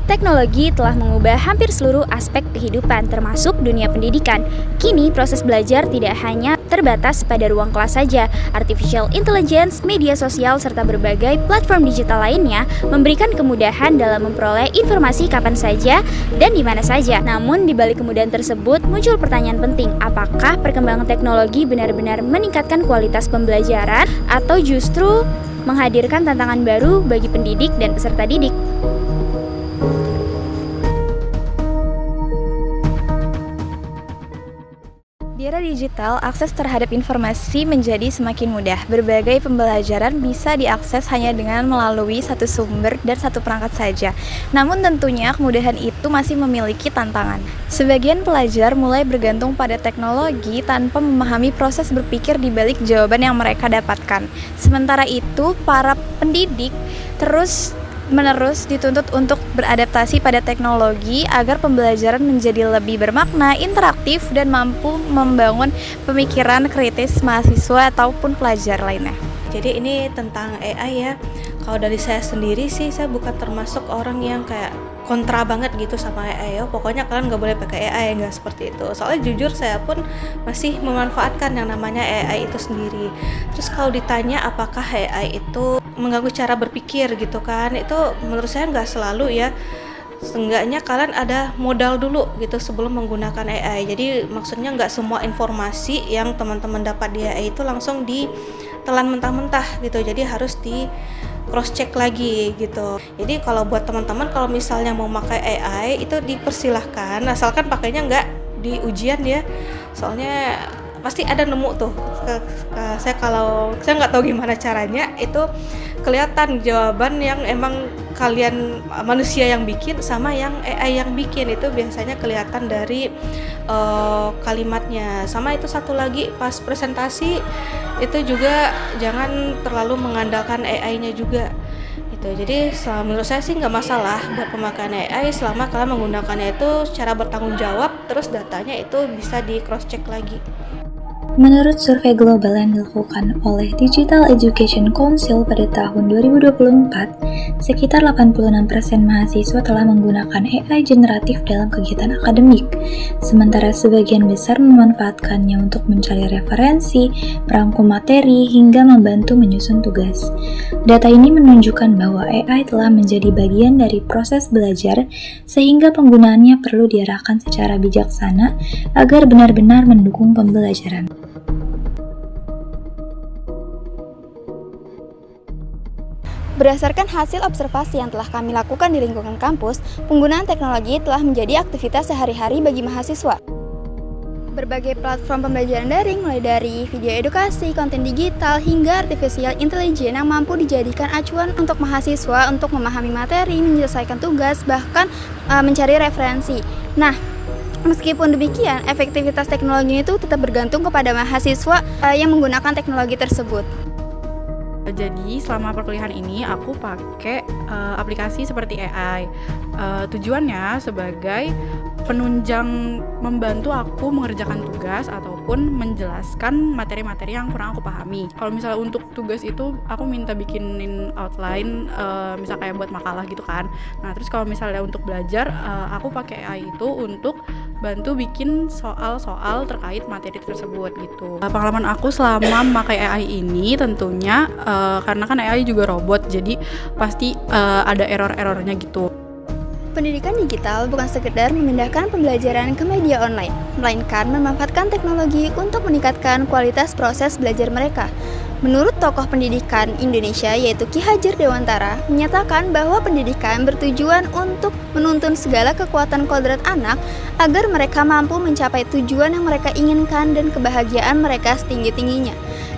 Teknologi telah mengubah hampir seluruh aspek kehidupan, termasuk dunia pendidikan. Kini, proses belajar tidak hanya terbatas pada ruang kelas saja. Artificial intelligence, media sosial, serta berbagai platform digital lainnya memberikan kemudahan dalam memperoleh informasi kapan saja dan di mana saja. Namun, di balik kemudahan tersebut, muncul pertanyaan penting. Apakah perkembangan teknologi benar-benar meningkatkan kualitas pembelajaran atau justru menghadirkan tantangan baru bagi pendidik dan peserta didik? Di era digital, akses terhadap informasi menjadi semakin mudah. Berbagai pembelajaran bisa diakses hanya dengan melalui satu sumber dan satu perangkat saja. Namun tentunya kemudahan itu masih memiliki tantangan. Sebagian pelajar mulai bergantung pada teknologi tanpa memahami proses berpikir di balik jawaban yang mereka dapatkan. Sementara itu, para pendidik terus-menerus dituntut untuk beradaptasi pada teknologi agar pembelajaran menjadi lebih bermakna, interaktif, dan mampu membangun pemikiran kritis mahasiswa ataupun pelajar lainnya. Jadi ini tentang AI ya. Kalau dari saya sendiri sih, saya bukan termasuk orang yang kayak kontra banget gitu sama AI. Pokoknya kalian nggak boleh pakai AI, nggak seperti itu. Soalnya jujur saya pun masih memanfaatkan yang namanya AI itu sendiri. Terus kalau ditanya apakah AI itu mengganggu cara berpikir gitu kan, itu menurut saya nggak selalu ya. Seenggaknya kalian ada modal dulu gitu sebelum menggunakan AI. Jadi maksudnya nggak semua informasi yang teman-teman dapat di AI itu langsung ditelan mentah-mentah gitu. Jadi harus di cross check lagi gitu. Jadi kalau buat teman-teman kalau misalnya mau pakai AI itu dipersilahkan, asalkan pakainya nggak di ujian ya. Soalnya pasti ada nemu tuh. Saya nggak tahu gimana caranya, itu kelihatan jawaban yang emang kalian manusia yang bikin sama yang AI yang bikin, itu biasanya kelihatan dari kalimatnya. Sama itu satu lagi, pas presentasi itu juga jangan terlalu mengandalkan AI-nya juga gitu. Jadi menurut saya sih nggak masalah buat pemakaian AI selama kalian menggunakannya itu secara bertanggung jawab, terus datanya itu bisa di cross check lagi. Menurut survei global yang dilakukan oleh Digital Education Council pada tahun 2024, sekitar 86% mahasiswa telah menggunakan AI generatif dalam kegiatan akademik, sementara sebagian besar memanfaatkannya untuk mencari referensi, merangkum materi, hingga membantu menyusun tugas. Data ini menunjukkan bahwa AI telah menjadi bagian dari proses belajar, sehingga penggunaannya perlu diarahkan secara bijaksana agar benar-benar mendukung pembelajaran. Berdasarkan hasil observasi yang telah kami lakukan di lingkungan kampus, penggunaan teknologi telah menjadi aktivitas sehari-hari bagi mahasiswa. Berbagai platform pembelajaran daring, mulai dari video edukasi, konten digital, hingga artificial intelligence yang mampu dijadikan acuan untuk mahasiswa untuk memahami materi, menyelesaikan tugas, bahkan mencari referensi. Nah, meskipun demikian, efektivitas teknologi itu tetap bergantung kepada mahasiswa yang menggunakan teknologi tersebut. Jadi selama perkuliahan ini aku pakai aplikasi seperti AI. Tujuannya sebagai penunjang membantu aku mengerjakan tugas ataupun menjelaskan materi-materi yang kurang aku pahami. Kalau misalnya untuk tugas itu aku minta bikinin outline, misal kayak buat makalah gitu kan. Nah terus kalau misalnya untuk belajar, aku pakai AI itu untuk bantu bikin soal-soal terkait materi tersebut gitu. Pengalaman aku selama memakai AI ini tentunya karena kan AI juga robot, jadi pasti ada error-errornya gitu. Pendidikan digital bukan sekedar memindahkan pembelajaran ke media online, melainkan memanfaatkan teknologi untuk meningkatkan kualitas proses belajar mereka. Menurut tokoh pendidikan Indonesia yaitu Ki Hajar Dewantara, menyatakan bahwa pendidikan bertujuan untuk menuntun segala kekuatan kodrat anak agar mereka mampu mencapai tujuan yang mereka inginkan dan kebahagiaan mereka setinggi-tingginya.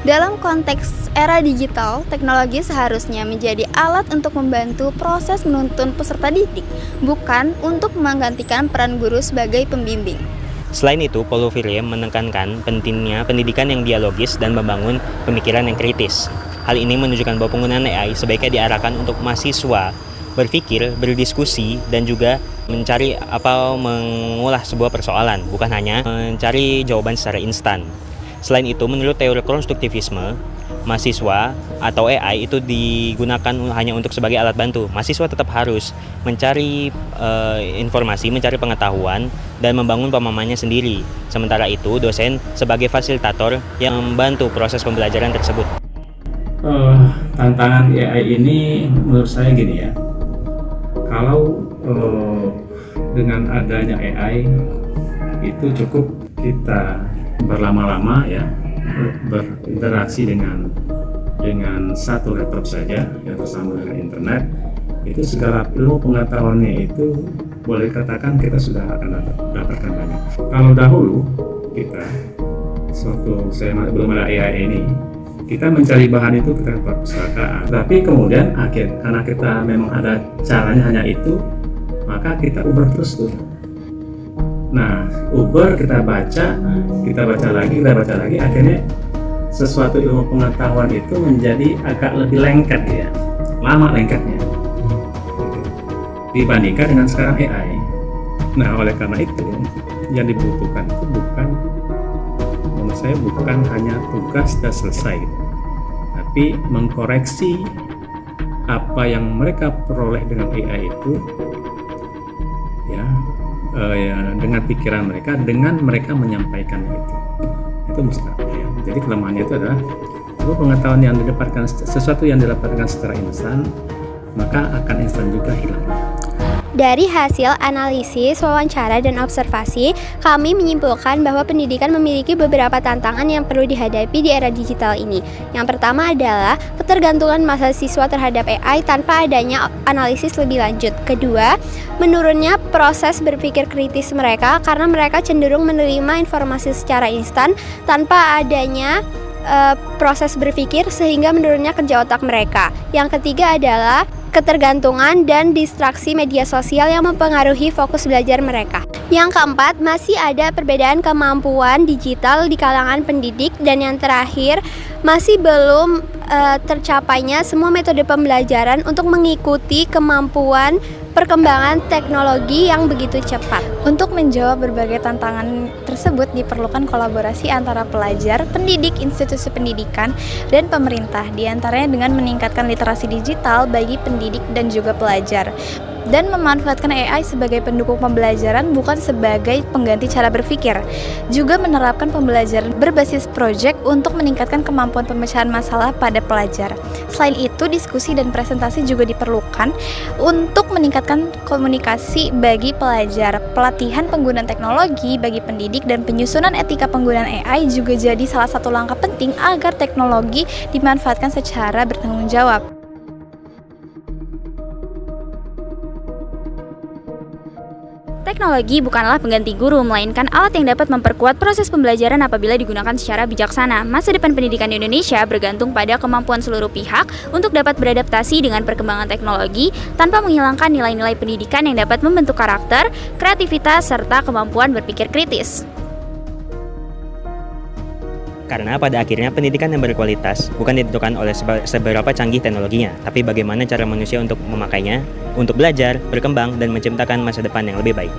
Dalam konteks era digital, teknologi seharusnya menjadi alat untuk membantu proses menuntun peserta didik, bukan untuk menggantikan peran guru sebagai pembimbing. Selain itu, Paulo Freire menekankan pentingnya pendidikan yang dialogis dan membangun pemikiran yang kritis. Hal ini menunjukkan bahwa penggunaan AI sebaiknya diarahkan untuk mahasiswa berpikir, berdiskusi, dan juga mencari atau mengolah sebuah persoalan, bukan hanya mencari jawaban secara instan. Selain itu, menurut teori konstruktivisme, mahasiswa atau AI itu digunakan hanya untuk sebagai alat bantu. Mahasiswa tetap harus mencari informasi, mencari pengetahuan, dan membangun pemahamannya sendiri. Sementara itu, dosen sebagai fasilitator yang membantu proses pembelajaran tersebut. Tantangan AI ini menurut saya gini ya, kalau dengan adanya AI itu cukup kita berlama-lama ya berinteraksi dengan satu laptop saja yang tersambung dengan internet, itu segala ilmu pengetahuannya itu boleh katakan kita sudah akan dapatkan banyak. Kalau dahulu kita saya belum ada AI ini, kita mencari bahan itu kita ke perpustakaan, tapi kemudian karena kita memang ada caranya hanya itu, maka kita uber terus tuh. Nah, uber kita baca lagi, akhirnya sesuatu ilmu pengetahuan itu menjadi agak lebih lengket ya, lama lengketnya dibandingkan dengan sekarang AI. Nah, oleh karena itu yang dibutuhkan itu menurut saya bukan hanya tugas dan selesai, tapi mengkoreksi apa yang mereka peroleh dengan AI itu ya, dengan pikiran mereka, dengan mereka menyampaikan itu mustahil ya. Jadi kelemahannya itu adalah pengetahuan yang didapatkan, sesuatu yang didapatkan secara instan, maka akan instan juga hilang. Dari hasil analisis, wawancara, dan observasi, kami menyimpulkan bahwa pendidikan memiliki beberapa tantangan yang perlu dihadapi di era digital ini. Yang pertama adalah ketergantungan mahasiswa terhadap AI tanpa adanya analisis lebih lanjut. Kedua, menurunnya proses berpikir kritis mereka karena mereka cenderung menerima informasi secara instan tanpa adanya proses berpikir, sehingga menurunnya kerja otak mereka. Yang ketiga adalah ketergantungan dan distraksi media sosial yang mempengaruhi fokus belajar mereka. Yang keempat, masih ada perbedaan kemampuan digital di kalangan pendidik. Dan yang terakhir, masih belum tercapainya semua metode pembelajaran untuk mengikuti kemampuan perkembangan teknologi yang begitu cepat. Untuk menjawab berbagai tantangan tersebut diperlukan kolaborasi antara pelajar, pendidik, institusi pendidikan, dan pemerintah, diantaranya dengan meningkatkan literasi digital bagi pendidik dan juga pelajar, dan memanfaatkan AI sebagai pendukung pembelajaran bukan sebagai pengganti cara berpikir. Juga menerapkan pembelajaran berbasis proyek untuk meningkatkan kemampuan pemecahan masalah pada pelajar. Selain itu, diskusi dan presentasi juga diperlukan untuk meningkatkan komunikasi bagi pelajar. Pelatihan penggunaan teknologi bagi pendidik dan penyusunan etika penggunaan AI juga jadi salah satu langkah penting agar teknologi dimanfaatkan secara bertanggung jawab. Teknologi bukanlah pengganti guru, melainkan alat yang dapat memperkuat proses pembelajaran apabila digunakan secara bijaksana. Masa depan pendidikan di Indonesia bergantung pada kemampuan seluruh pihak untuk dapat beradaptasi dengan perkembangan teknologi tanpa menghilangkan nilai-nilai pendidikan yang dapat membentuk karakter, kreativitas, serta kemampuan berpikir kritis. Karena pada akhirnya pendidikan yang berkualitas bukan ditentukan oleh seberapa canggih teknologinya, tapi bagaimana cara manusia untuk memakainya, untuk belajar, berkembang, dan menciptakan masa depan yang lebih baik.